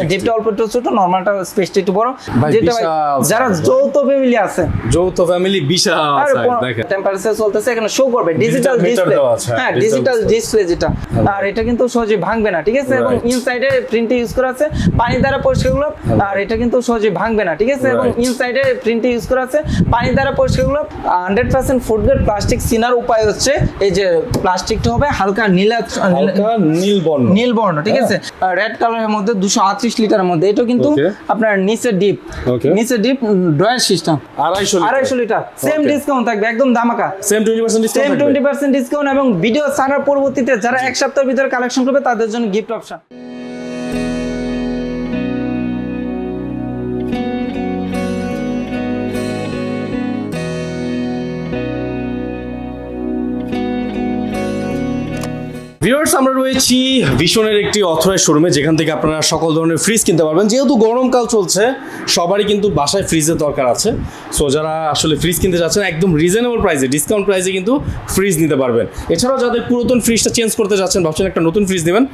ডিপটা অল্প একটু ছোট, নরমালটা স্পেসটা একটু বড়। যেটা ভাই যারা যৌথ ফ্যামিলি আছে, যৌথ ফ্যামিলি বিশাল সাইজ দেখেন, টেম্পারেচার চলতেছে এখানে শো করবে ডিজিটাল ডিসপ্লে। হ্যাঁ, ডিজিটাল ডিসপ্লে যেটা, আর এটা কিন্তু সহজে ভাঙবে না, ঠিক আছে। এবং ইনসাইডে প্রিন্টে ইউজ করা আছে পানি দ্বারা পরিষ্কারগুলো, আর এটা কিন্তু সহজে ভাঙবে না, ঠিক আছে। এবং ইনসাইডে প্রিন্টে ইউজ করা আছে পানি দ্বারা পরিষ্কারগুলো। 100% ফুড গ্রেড প্লাস্টিক সিনার উপায় হচ্ছে এই যে প্লাস্টিকটা হবে হালকা নীল বর্ণ, ঠিক আছে। রেড কালারের মধ্যে 238 লিটারের মধ্যে। এটা কিন্তু আপনার নিচে deep drawer system 250 litre. Same discount থাকবে, একদম ধামাকা, সেম 20% ডিসকাউন্ট। এবং ভিডিও ছাড়ার পরবর্তীতে যারা এক সপ্তাহের ভিতরে কালেকশন করবে তাদের জন্য গিফট অপশন। ভিউয়ার্স, আমরা রয়েছি ভিশনের একটি অথরাইজ শোরুমে, যেখান থেকে আপনারা সকল ধরনের ফ্রিজ কিনতে পারবেন। যেহেতু গরমকাল চলছে, সবারই কিন্তু বাসায় ফ্রিজের দরকার আছে। সো যারা আসলে ফ্রিজ কিনতে যাচ্ছেন একদম রিজনেবল প্রাইসে, ডিসকাউন্ট প্রাইসে কিন্তু ফ্রিজ নিতে পারবেন। এছাড়াও যাদের পুরাতন ফ্রিজটা চেঞ্জ করতে যাচ্ছেন, ভাবছেন একটা নতুন ফ্রিজ নেবেন,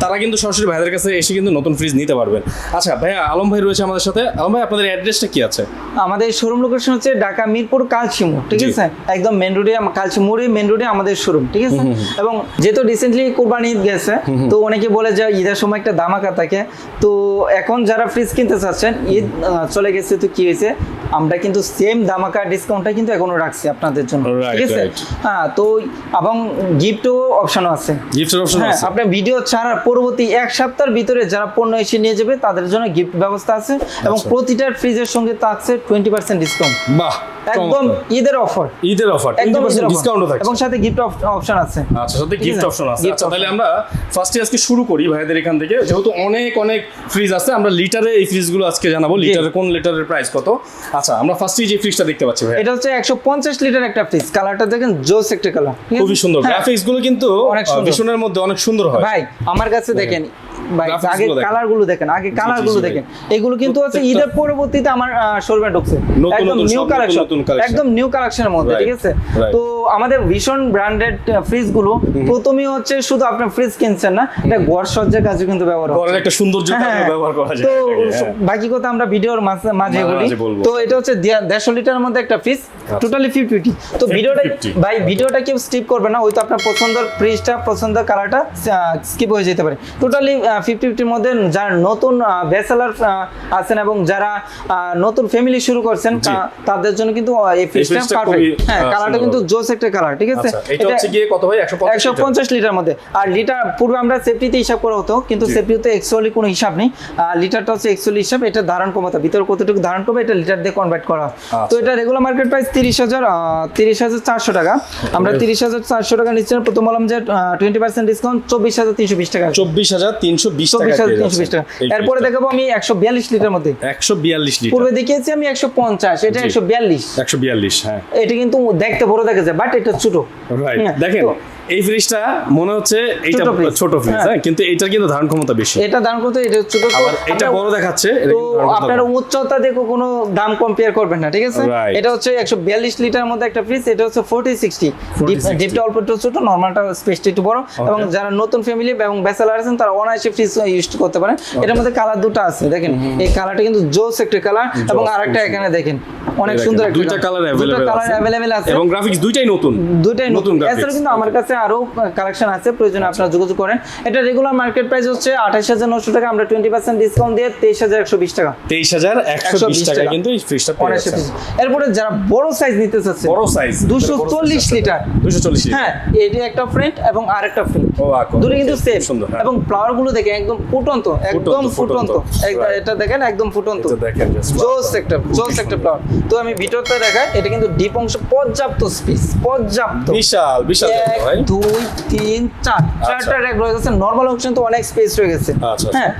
তারা কিন্তু সরাসরি ভাইদের কাছে এসে কিন্তু নতুন ফ্রিজ নিতে পারবেন। আচ্ছা ভাইয়া, আলম ভাই রয়েছে আমাদের সাথে। আলম ভাই, আপনাদের অ্যাড্রেসটা কি আছে? আমাদের শোরুম লোকেশন হচ্ছে ঢাকা মিরপুর কালচিমুর, ঠিক আছে। একদম মেন রোডে, কালচিমুরে মেন রোডে আমাদের শোরুম, ঠিক আছে। এবং যেহেতু রিসেন্টলি কোরবানি ঈদ গেছে, তো অনেকে বলে যে ঈদের সময় একটা ধামাকা থাকে। তো এখন যারা ফ্রিজ কিনতে চাচ্ছেন, ঈদ চলে গেছে, তো কি হয়েছে, আমরা কিন্তু সেম ধামাকা ডিসকাউন্টটা কিন্তু এখনো রাখছি আপনাদের জন্য, ঠিক আছে। হ্যাঁ, তো এবং গিফটও অপশনও আছে। গিফটের অপশন আছে। আপনার ভিডিও ছাড়ার পরবর্তী এক সপ্তাহের ভিতরে যারা পণ্য এসে নিয়ে যাবে তাদের জন্য গিফট ব্যবস্থা আছে। এবং প্রতিটার ফ্রিজের সঙ্গে থাকছে 20% ডিসকাউন্ট। বাহ, একদম ঈদের অফার, একদম ডিসকাউন্টও থাকছে, এবং সাথে গিফট অপশন আছে। আচ্ছা, সাথে গিফট অপশন আছে। আচ্ছা, তাহলে আমরা ফার্স্টে আজকে শুরু করি ভাইদের এখান থেকে। যেহেতু অনেক ফ্রিজ আছে, আমরা লিটারে এই ফ্রিজগুলো আজকে জানাবো, লিটারে কোন লিটারের প্রাইস কত। আচ্ছা, আমরা ফার্স্টেই যে ফ্রিজটা দেখতে পাচ্ছি ভাই, এটা হচ্ছে 150 লিটার একটা ফ্রিজ। কালারটা দেখেন জোস একটা কালার, খুবই সুন্দর। গ্রাফিক্স গুলো কিন্তু ভিশনের মধ্যে অনেক সুন্দর হয় ভাই। আমার কাছে দেখেন ভাই, আগে কালারগুলো দেখেন, এগুলো কিন্তু হচ্ছে ঈদের পরবর্তীতে আমার শোরুমে ঢুকছে, একদম নিউ কালেকশন, একদম নিউ কালেকশনের মধ্যে, ঠিক আছে। তো আমাদের ভীষণ ব্র্যান্ডেড ফ্রিজ গুলো প্রথমেই হচ্ছে শুধু আপনার ফ্রিজ কিনছেন না, এটা ঘর সজ্জার কাজে কিন্তু ব্যবহার হয়, একটা সৌন্দর্য ব্যবহার করা যায়। তো বাকি কথা আমরা ভিডিওর মাঝে বলি। তো এটা হচ্ছে 150 লিটারের মধ্যে একটা ফ্রিজ, টোটালি 50। তো ভিডিওটা কেউ স্কিপ করবে না, হয়তো আপনার পছন্দের ফ্রিজটা, পছন্দের কালারটা স্কিপ হয়ে যেতে পারে। টোটালি 50-50 মধ্যে যারা নতুন ব্যাচেলর আছেন এবং যারা নতুন ফ্যামিলি শুরু করছেন, তাদের জন্য কিন্তু এই ফ্রিজটা পারফেক্ট। হ্যাঁ, কালারটা কিন্তু জোস একটা কালার, ঠিক আছে। এটা হচ্ছে কি কত ভাই? 150 লিটার মধ্যে। আর লিটার পূর্বে আমরা সেফটিতে হিসাব করা হতো, কিন্তু সেফটিতে অ্যাকচুয়ালি কোনো হিসাব নেই। লিটারটা হচ্ছে অ্যাকচুয়ালি হিসাব, এটা ধারণ ক্ষমতা, ভিতরে কতটুকু ধারণ করবে এটা লিটার দিয়ে কনভার্ট করা। তো এটা রেগুলার মার্কেট প্রাইস 30,400 টাকা। আমরা 30,400 টাকা নিচ্ছি। প্রথম বললাম যে 20% ডিসকাউন্ট 24,320 টাকা। 24,320 টাকা। এরপরে দেখাবো আমি 142 লিটার মধ্যে। 142 লিটার পূর্বে দেখিয়েছি আমি 150, এটা 142। হ্যাঁ, এটা কিন্তু দেখতে বড় দেখা যায়, বাট এটা ছোট। দেখেন এই ফ্রিজটা মনে হচ্ছে এইটা ছোট ফ্রিজ, হ্যাঁ, কিন্তু এটার কিন্তু ধারণ ক্ষমতা বেশি। এটা ধারণ ক্ষমতা এটা ছোট, এটা বড় দেখাচ্ছে। তো আপনারা উচ্চতা দেখো কোনো দাম কম্পেয়ার করবেন না, ঠিক আছে। এটা হচ্ছে 142 লিটারের মধ্যে একটা ফ্রিজ। এটা হচ্ছে 40-60, ডিপটা অল্প একটু ছোট, নরমালটা স্পেসটা একটু বড়। এবং যারা নতুন ফ্যামিলি এবং ব্যাচেলর আছেন তারা অনায়াসে ফ্রিজ ইউজ করতে পারেন। এটার মধ্যে কালার দুটো আছে, দেখেন এই কালারটা কিন্তু জোস একটা কালার, এবং আরেকটা এখানে দেখেন অনেক সুন্দর একটা দুইটা কালার अवेलेबल আছে, এবং গ্রাফিক্স দুইটাই নতুন। এছাড়া কিন্তু আমার কাছে আরো কালেকশন আছে, প্রয়োজনে আপনারা যোগাযোগ করেন। এটা রেগুলার মার্কেট প্রাইস হচ্ছে 28,900 টাকা, আমরা 20% ডিসকাউন্ট দিয়ে 23,120 টাকা। 23,120 টাকা কিন্তু এই ফ্রিজটা পেয়ে যাচ্ছেন। এরপরে যারা বড় সাইজ নিতে চাচ্ছেন, বড় সাইজ 240 লিটার, 240 লিটার, হ্যাঁ, এটা একটা ফ্রন্ট এবং আরেকটা ফ্রন্ট, দুটো কিন্তু সেম। এবং ফ্লাওয়ার গুলো দেখেন একদম ফুটন্ত, একদম ফুটন্ত। এটা দেখেন একদম ফুটন্ত, জোস একটা ফ্লাওয়ার। তো আমি ভিতরটা দেখাই, এটা কিন্তু ডিপ অংশ পর্যাপ্ত স্পেস, পর্যাপ্ত বিশাল ভাই। 2, 3, 4 চারটা র‍্যাক রয়ে গেছে। নরমাল অপশন তো অনেক স্পেস রয়ে গেছে। হ্যাঁ,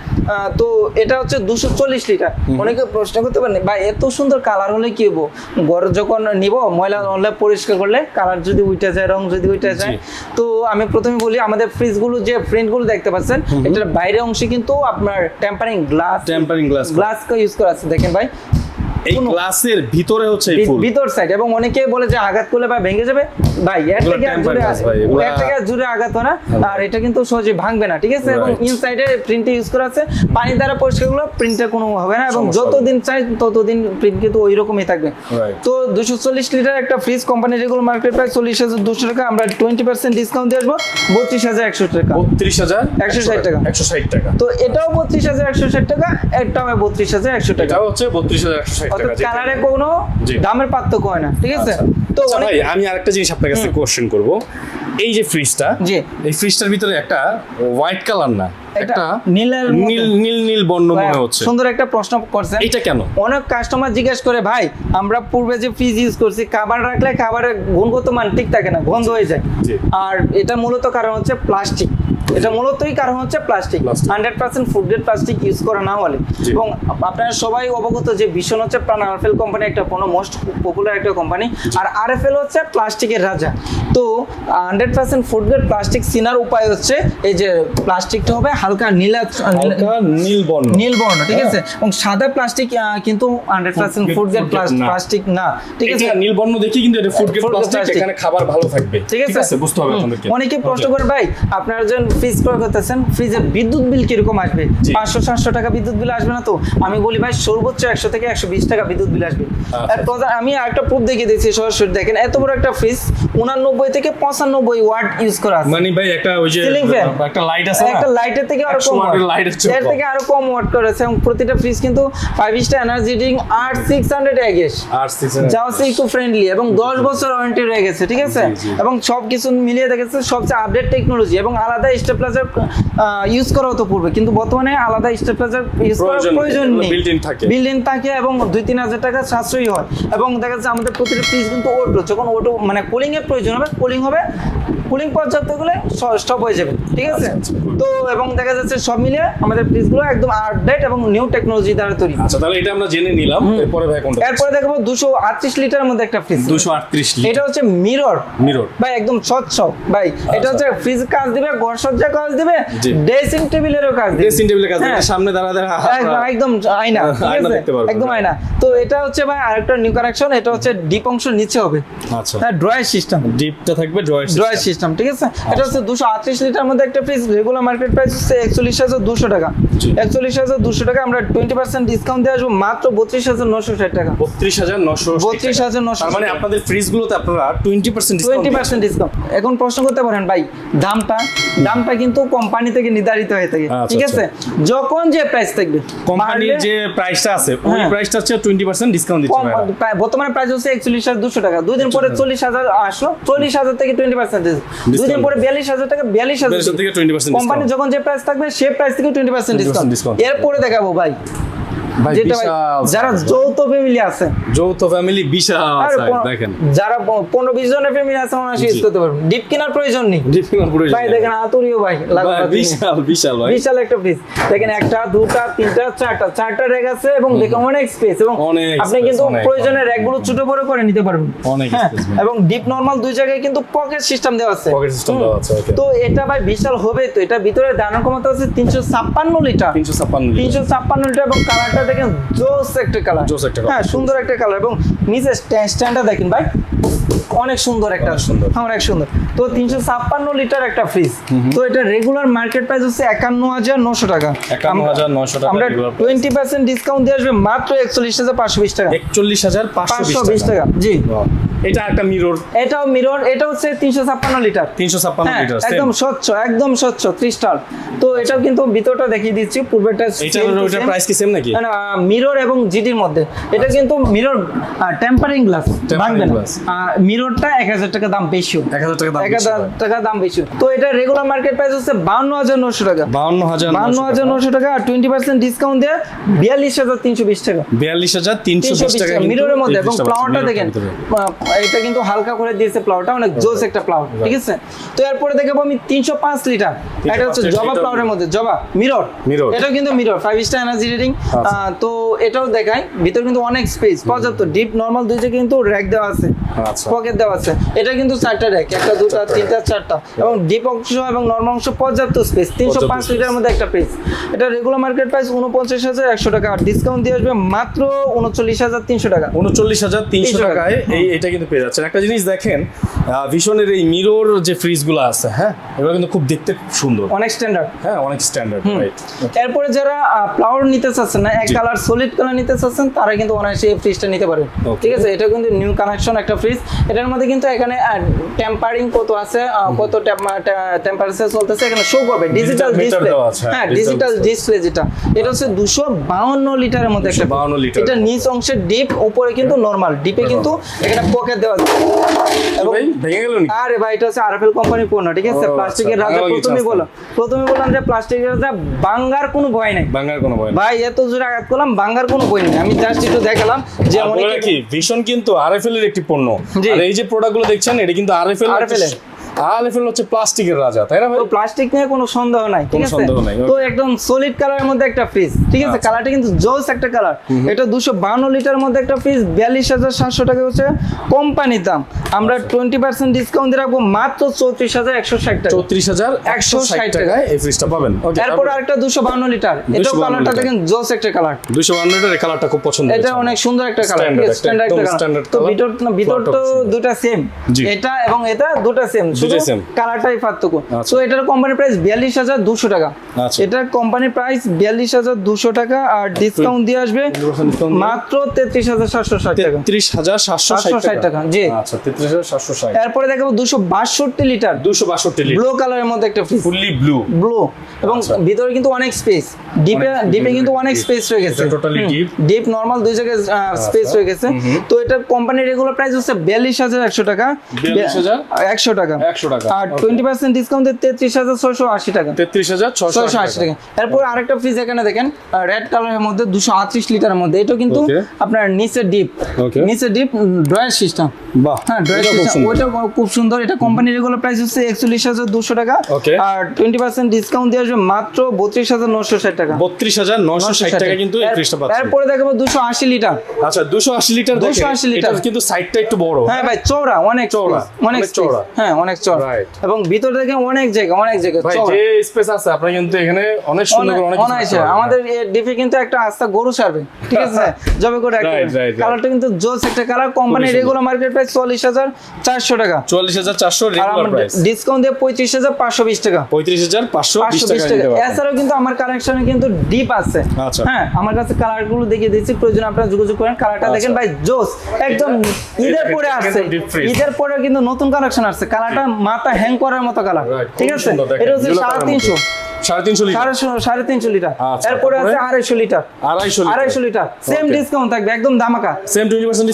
তো এটা হচ্ছে 240 লিটার। অনেকে প্রশ্ন করতে পারেন, ভাই এত সুন্দর কালার হলে কি হবো, ঘর যখন নিব ময়লা অনলাইন পরিষ্কার করলে কালার যদি উঠে যায়, রং যদি উঠে যায়। তো আমি প্রথমে বলি, আমাদের ফ্রিজগুলো যে প্রিন্টগুলো দেখতে পাচ্ছেন, এটার বাইরের অংশে কিন্তু আপনার টেম্পারিং গ্লাস ইউজ করা আছে। দেখেন ভাই, এই গ্লাসের ভিতরে হচ্ছে এই ফুল ভিতর সাইড, এবং অনেকে বলে যে আঘাত করলে বা ভেঙে যাবে, ভাই এর এগুলো থেকে tempered জুড়ে glass ভাই, এগুলো- এর থেকে জুড়ে আঘাত হয় না, আর এটা কিন্তু সহজে ভাঙবে না, ঠিক আছে। এবং Right. ইনসাইডে প্রিন্ট ইউজ করা আছে, পানি দ্বারা পরিষ্কার গুলো প্রিন্টের কোনো হবে না, এবং সমস্যা হবে যতদিন চাই ততদিন প্রিন্ট কিন্তু ওই রকমই থাকবে। Right. তো 240 লিটার একটা fridge company regular market price 40,200 টাকা, আমরা 20% ডিসকাউন্ট দিয়ে আসবো 32,100 টাকা, 32,160 টাকা। 160 টাকা। তো এটাও 32,160 টাকা, এটাও 32,100 টাকা। এটা হচ্ছে 32,160 টাকা। অর্থাৎ কালারে কোনো জি। দামের পার্থক্য হয় না, ঠিক আছে। তো আচ্ছা অনেক- ভাই, আমি আরেকটা জিনিস আপনার কাছে কোশ্চেন করব। এই যে ফ্রিজটা, জি। এই ফ্রিজটার ভিতরে একটা হোয়াইট কালার না, একটা নীলের মতো। নীল বর্ণ মনে হচ্ছে, সুন্দর একটা প্রশ্ন করছেন। এটা কেন? অনেক কাস্টমার জিজ্ঞেস করে, ভাই আমরা পূর্বে যে ফ্রিজ ইউজ করছি, খাবার রাখলে খাবারের গুণগত মান ঠিক থাকে না, গন্ধ হয়ে যায়। জি। আর এটা মূলত কারণ হচ্ছে প্লাস্টিক, এটা মূলতই কারণ হচ্ছে plastic, Plastic। 100% food grade plastic use করা না হলে। জি। এবং আপনারা সবাই অবগত যে ভীষণ হচ্ছে প্রাণ আরএফএল কোম্পানি, একটা মোস্ট পপুলার একটা কোম্পানি, আর আরএফএল হচ্ছে প্লাস্টিকের রাজা। তো 100% ফুড গ্রেড প্লাস্টিক চিনার উপায় হচ্ছে এই যে প্লাস্টিকটা হবে হালকা হালকা নীল বর্ণ। নীল বর্ণ, ঠিক হ্যাঁ। আছে। এবং সাদা প্লাস্টিক কিন্তু 100% ফুড গ্রেড না। প্লাস্টিক না, ঠিক আছে। এটা নীল বর্ণ দেখি কিন্তু এটা food grade Food grade plastic, plastic। এখানে খাবার ভালো থাকবে, ঠিক আছে, বুঝতে হবে আপনাদেরকে। অনেকে প্রশ্ন করে, ভাই আপনারা যখন ফ্রিজ ক্রয় করতেছেন, ফ্রিজের বিদ্যুৎ বিল কিরকম আসবে? জি। 500-700 টাকা বিদ্যুৎ বিল আসবে না তো? আমি বলি ভাই সর্বোচ্চ 100 থেকে 120 টাকা বিদ্যুৎ বিল আসবে। আচ্ছা। আমি একটা প্রুফ দেখিয়ে দিয়েছি সরাসরি, দেখেন এত বড় একটা ফ্রিজ 89 থেকে 95 ওয়াট ইউজ করা আছে। মানে ভাই একটা ওই যে Ceiling fan। একটা লাইট আছে না, একটা লাইটের থেকে আরো 100 কম ওয়াটের watt। light এর চেয়েও এর কম। থেকে আরো কম ওয়াট করেছে, এবং প্রতিটা ফ্রিজ কিন্তু 5 স্টার এনার্জি রিডিং আর 600 এগেস, আর 600 যা হচ্ছে ইকো ফ্রেন্ডলি, এবং 10 বছর ওয়ারেন্টি রয়ে গেছে, ঠিক আছে। জি, জি। এবং সব কিছু মিলিয়ে দেখেছে সবচেয়ে আপডেট টেকনোলজি, এবং আলাদা স্টেপলাইজার ইউজ করা হতো পূর্বে, কিন্তু বর্তমানে আলাদা স্টেপলাইজার ইউজ করার প্রয়োজন নেই, built-in থাকে। বিল্ডিং থাকে, এবং 2-3 হাজার টাকা সাশ্রয়ী হয়। এবং দেখা যাচ্ছে আমাদের প্রতিটা ফ্রিজ কিন্তু অটো, যখন অটো মানে কুলিং এর প্রয়োজন হবে, কুলিং পর্যাপ্ত হলে স্টপ হয়ে যাবে, ঠিক আছে। তো এবং দেখা যাচ্ছে সব মিলিয়ে আমাদের ফ্রিজগুলো একদম আপডেট এবং নিউ টেকনোলজি দ্বারা তৈরি। আচ্ছা, তাহলে এটা আমরা জেনে নিলাম। এরপরে ভাই কোনটা? এরপরে দেখবো 238 লিটারের মধ্যে একটা ফ্রিজ, 238 এটা লিটার হচ্ছে মিরর মিরর। ভাই, একদম স্বচ্ছ ভাই। এটা হচ্ছে ফ্রিজ কাজ দিবে, ঘর সজ্জা কাজ দিবে, জি। ড্রেসিং টেবিলেরও কাজ দিবে, ড্রেসিং টেবিলের কাছে হ্যাঁ। সামনে দাঁড়াতে একদম আয়না, ঠিক আয়না আছে? দেখতে পারবেন, একদম হ্যাঁ। আয়না। তো এটা হচ্ছে ভাই আরেকটা নিউ কানেকশন, এটা হচ্ছে ডিপ অংশ নিচে হবে, আচ্ছা, ড্রয়ার সিস্টেম, ডিপটা থাকবে ড্রয়ার সিস্টেম, ঠিক আছে। এটা হচ্ছে 238 লিটার মধ্যে একটা ফ্রিজ, রেগুলার মার্কেট প্রাইস হচ্ছে 41,200 টাকা, জি। 41,200 টাকা, আমরা 20% ডিসকাউন্ট দিয়ে আসবো মাত্র 32,960 টাকা, 32,960 32,960 তার মানে আপনাদের ফ্রিজগুলোতে আপনারা 20% ডিসকাউন্ট 20% ডিসকাউন্ট। এখন প্রশ্ন করতে পারেন, ভাই দামটা কিন্তু কোম্পানি থেকে নির্ধারিত হয়ে থাকে, আচ্ছা, ঠিক আছে। যখন যে প্রাইস থাকবে কোম্পানির যে প্রাইসটা আছে ওই হ্যাঁ। প্রাইসটা হচ্ছে 20% ডিসকাউন্ট দিচ্ছে ভাইরা। বর্তমানে প্রাইস হচ্ছে 41,200 টাকা, 2 দিন পরে 40,000 আসলো, 40,000 থেকে 20% 2 দিন পরে 42,000 টাকা, 42,000 থেকে 20% কোম্পানি যখন যে প্রাইস থাকবে সেই প্রাইস থেকে 20% ডিসকাউন্ট। discount। এরপরে দেখাবো ভাই, ভাই যেটা ভাই বিশাল যারা size ভাই। যৌথ ফ্যামিলি আছে, যৌথ ফ্যামিলি বিশাল আর size, দেখেন যারা 15-20 জনের ফ্যামিলি আছে, ওনারা ইউজ করতে পারবেন, ডিপ কেনার প্রয়োজন নেই ডিফিকাল্ট পুরো ভাই। দেখেন আতুরিও ভাই, বিশাল ভাই, বিশাল একটা ফ্রিজ, দেখেন 1টা 2টা 3টা 4টা র্যাক আছে, এবং দেখেন অনেক স্পেস, এবং অনেক আপনি space, কিন্তু অনেক। প্রয়োজনে র্যাকগুলো ছোট বড় করে নিতে পারবেন, অনেক হ্যাঁ। space ভাই। এবং ডিপ নরমাল দুই জায়গায় কিন্তু পকেট সিস্টেম দেওয়া আছে, পকেট সিস্টেম দেওয়া আছে, ওকে। তো এটা ভাই বিশাল হবে। তো এটা ভিতরে দানার ক্ষমতা হচ্ছে 356 লিটার, 356 লিটার, এবং কালারটা দেখেন জোস একটা কালার, জোস একটা colour। হ্যাঁ, সুন্দর একটা কালার, এবং নিচে স্ট্যান্ডটা দেখেন ভাই, অনেক সুন্দর একটা, অনেক সুন্দর। অনেক সুন্দর। তো 356 লিটার একটা ফ্রিজ, তো এটা রেগুলার মার্কেট প্রাইস হচ্ছে 51,900 টাকা, 51,900 টাকা আমরা regular price। 20% ডিসকাউন্ট দিয়ে আসবে মাত্র 41,520 টাকা, 41,520 টাকা, জি। এটা একটা মিরর, এটাও মিরর, এটা হচ্ছে 356 লিটার, 356 হ্যাঁ, লিটার, একদম স্বচ্ছ ক্রিস্টাল। তো এটাও কিন্তু ভিতরটা দেখিয়ে দিচ্ছি, পূর্বেটা ওটার প্রাইস কি সেম নাকি? মিরর এবং জিডির মধ্যে, এটা কিন্তু মিরর টেম্পারিং গ্লাস, ভাঙবে না। glass। মিররটা 1,000 টাকা দাম বেশি, 1,000 টাকা দাম বেশি 1,000 টাকা দাম বেশি। তো এটা রেগুলার মার্কেট প্রাইস হচ্ছে 52,900 টাকা, 52,900 টাকা, আর 20% ডিসকাউন্ট দিয়ে 42,320 টাকা, 42,320 টাকা কিন্তু মিররের মধ্যে। এবং এই ফ্লাওয়ারটা মিররটার দেখেন ভিতরে। এটা কিন্তু হালকা করে দিয়েছে প্লাউটা, অনেক জোস একটা প্লাউ, ঠিক আছে। তো এরপরে দেখাবো আমি 305 লিটার, এটা হচ্ছে জবা প্লাউরের মধ্যে, জবা মিরর, এটাও কিন্তু মিরর 5 স্টার এনার্জি রেটিং। তো এটাও দেখাই, ভিতর কিন্তু অনেক স্পেস, পর্যাপ্ত ডিপ নরমাল দুই জায়গায় কিন্তু র‍্যাক দেওয়া আছে, পকেট দেওয়া আছে। এটা কিন্তু 4টা র‍্যাক, একটা দুটো তিনটা চারটা, এবং ডিপ অংশ এবং নরমাল অংশ পর্যাপ্ত স্পেস। 305 লিটারের মধ্যে একটা পিস। এটা রেগুলার মার্কেট প্রাইস 49,100 টাকা, আর ডিসকাউন্ট দিয়ে আসবে মাত্র 39,300 টাকা। 39,300 টাকায় এটা কিন্তু পেয়ে যাচ্ছেন। একটা জিনিস দেখেন, ভিশনের এই মিরর যে ফ্রিজগুলো আছে, হ্যাঁ, এগুলো কিন্তু খুব দেখতে সুন্দর, অনেক স্ট্যান্ডার্ড, হ্যাঁ, অনেক স্ট্যান্ডার্ড, রাইট। এরপরে যারা প্লাউর নিতে চাচ্ছেন না, এক কালার সলিড কালার নিতে চাচ্ছেন, তারা কিন্তু অনায়াসে এই ফ্রিজটা নিতে পারেন, ঠিক আছে। এটা কিন্তু নিউ কানেকশন একটা ফ্রিজ। এটার মধ্যে কিন্তু এখানে টেম্পারিং কত আছে, কত টেম্পারেচার চলতেছে এখানে শো করবে, ডিজিটাল ডিসপ্লে, হ্যাঁ, ডিজিটাল ডিসপ্লে যেটা। এটা হচ্ছে 252 লিটারের মধ্যে একটা, 52 লিটার। এটা নিচ অংশে ডিপ, উপরে কিন্তু নরমাল। ডিপে কিন্তু এখানে পকেট দেওয়া আছে। এবং ভেঙে গেল নি? আরে ভাই, এটা হচ্ছে আরএফএল কোম্পানির পণ্য, ঠিক আছে। প্লাস্টিকের রাজা, প্রথমে বললাম যে প্লাস্টিকের রাজা, ভাঙার কোনো ভয় নাই, ভাঙার কোনো ভয় নাই ভাই। এত জোরে আঘাত করলাম, ভাঙার কোনো ভয় নেই। আমি জাস্ট একটু দেখালাম যে অনেকে কি ভিশন কিন্তু আরএফএল এর একটি পণ্য, আর এই যে প্রোডাক্টগুলো দেখছেন এটা কিন্তু আরএফএল হচ্ছে প্লাস্টিকের রাজা, তাই না ভাই? তো প্লাস্টিক নিয়ে কোনো সন্দেহ নাই, ঠিক আছে। তো একদম সলিড কালারের মধ্যে একটা ফ্রিজ, ঠিক আছে। কালারটা কিন্তু জোস একটা কালার। এটা 252 লিটারের মধ্যে একটা ফ্রিজ, 42,700 টাকা হচ্ছে কোম্পানির দাম। আমরা 20% ডিসকাউন্ট দিয়ে রাখবো মাত্র 34,160 টাকা, 34,160 টাকায় এই ফ্রিজটা পাবেন। এরপর আরেকটা 252 লিটার, এটাও কালারটা দেখেন জোস একটা কালার। 252 লিটার এই কালারটা খুব পছন্দ, এটা অনেক সুন্দর একটা কালার, স্ট্যান্ডার্ড কালার। তো ভিতর তো দুটো সেম, এটা এবং এটা দুটো সেম, কালারটাই পার্থক্য। তো এটার কোম্পানি প্রাইস 42,200 টাকা, এটার কোম্পানি প্রাইস 42,200 টাকা, আর ডিসকাউন্ট দিয়ে আসবে মাত্র 33,760 টাকা, 33,760 টাকা, জি। আচ্ছা, 33,760। এরপরে দেখাবো 262 লিটার, 262 লিটার ব্লু কালারের মধ্যে একটা ফ্রিজ, ফুললি ব্লু, এবং ভিতরে কিন্তু অনেক স্পেস, ডিপে কিন্তু অনেক স্পেস রয়ে গেছে, টোটালি ডিপ নরমাল দুই জায়গায় স্পেস রয়ে গেছে। তো এটা কোম্পানির রেগুলার প্রাইস হচ্ছে 42,100 টাকা, 42,100 টাকা, আর 20% ডিসকাউন্টে 33,680 টাকা, 33,680 টাকা। এরপর আরেকটা ফ্রিজ এখানে দেখেন, রেড কালারের মধ্যে 238 লিটারের মধ্যে, এটা কিন্তু আপনার নিচে ডিপ ড্রয়ার সিস্টেম, বাহ, হ্যাঁ, ড্রয়ার সিস্টেম, ওইটা খুব সুন্দর। এটা কোম্পানির রেগুলার প্রাইস হচ্ছে 41,200 টাকা, আর 20% ডিসকাউন্ট দিয়ে আসবে মাত্র 32,960 টাকা, 32,960 টাকা কিন্তু এই ফ্রিজটা পাচ্ছেন। এরপরে দেখাবো 280 লিটার। আচ্ছা, 280 লিটার, 280 লিটার, এটা কিন্তু সাইডটা একটু বড়, হ্যাঁ ভাই, চওড়া, অনেক চওড়া, হ্যাঁ, অনেক চওড়া, এবং ভিতর থেকে অনেক জায়গা ভাই, যে স্পেস আছে আপনারা কিন্তু এখানে অনেক সুন্দর করে অনেক কিছু। আমাদের ডিপে কিন্তু একটা আস্তা গরু সারবে, ঠিক আছে, জবে করে একটা কালারটা কিন্তু জোস একটা কালার। কোম্পানির রেগুলার মার্কেট প্রাইস 44,400 টাকা, 44,400 রেগুলার প্রাইস, ডিসকাউন্ট দিয়ে 35,520 টাকা, 35,520 টাকা। এছাড়াও কিন্তু আমার কালেকশনে কিন্তু ডিপ আছে, হ্যাঁ, আমার কাছে কালারগুলো দেখিয়ে দিচ্ছি, প্রয়োজন আপনারা যোগাযোগ করেন। কালারটা দেখেন ভাই, জোস একদম। ঈদের পরে আসছে, ঈদের পরে কিন্তু নতুন কালেকশন আসছে, কালারটা মাথা হ্যাং করার মতো কালার, ঠিক আছে। এটা হচ্ছে 350 লিটার। এরপরে আছে 250 লিটার, সেম ডিসকাউন্ট থাকবে, একদম ধামাকা, সেম 20%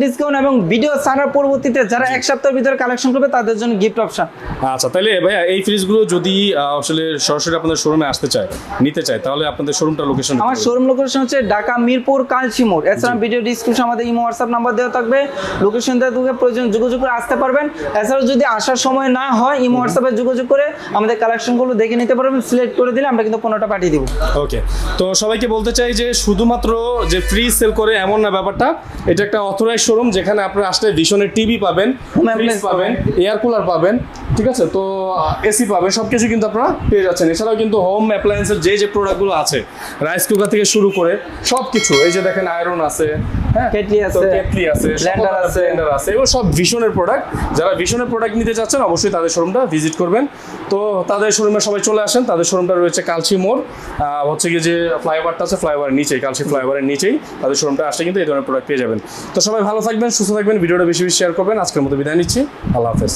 ডিসকাউন্ট, এবং ভিডিও ছাড়ার পরবর্তীতে যারা এক সপ্তাহের ভিতরে কালেকশন করবে তাদের জন্য গিফট অপশন। আচ্ছা, তাহলে ভাই এই ফ্রিজগুলো যদি আসলে সরাসরি আপনাদের শোরুমে আসতে চায়, নিতে চায়, তাহলে আপনাদের শোরুমটা লোকেশন? আমার শোরুম লোকেশন হচ্ছে ঢাকা মিরপুর কালচি মোড়। এছাড়া ভিডিও ডিসক্রিপশন আমাদের ইমো হোয়াটসঅ্যাপ নাম্বার দেওয়া থাকবে, লোকেশন দেওয়া, প্রয়োজন যোগাযোগ করে আসতে পারবেন। এছাড়াও যদি আসার সময় না হয়, ইমো হোয়াটসঅ্যাপে যোগাযোগ করে আমাদের কালেকশনগুলো দেখে নিতে পারবেন, সিলেক্ট করে দিলে আমরা কিন্তু পণ্যটা পাঠিয়ে দিব। ওকে, তো সবাইকে বলতে চাই যে শুধুমাত্র যে ফ্রিজ সেল করে এমন না ব্যাপারটা, এটা একটা অথরাইজড শোরুম, যেখানে আপনারা আসলে ভিশনের টিভি পাবেন, ফ্রিজ পাবেন, এয়ার কুলার পাবেন, ঠিক আছে, তো এসি পাবেন, সবকিছু কিন্তু আপনারা পেয়ে যাচ্ছেন। এছাড়াও কিন্তু হোম অ্যাপ্লায়েন্সের যে প্রোডাক্টগুলো আছে, রাইস কুকার থেকে শুরু করে সবকিছু, এই যে দেখেন আয়রন আছে, হ্যাঁ, কেটলি আছে, ব্লেন্ডার আছে, এগুলো সব ভিশনের প্রোডাক্ট। যারা ভিশনের প্রোডাক্ট নিতে চাচ্ছেন অবশ্যই তাদের শোরুমটা ভিজিট করবেন। তো তাদের শোরুমে সবাই চলে আসেন। তাদের শোরুমটা রয়েছে কালচি মোড়, হচ্ছে কি যে ফ্লাইওভারটা আছে, ফ্লাইওভারের নিচেই, কালচি ফ্লাইওভারের নিচেই তাদের শোরুমটা আসলে কিন্তু এই ধরনের প্রোডাক্ট পেয়ে যাবেন। তো সবাই ভালো থাকবেন, সুস্থ থাকবেন, ভিডিওটা বেশি বেশি শেয়ার করবেন। আজকের মতো বিদায় নিচ্ছি, আল্লাহ হাফেজ।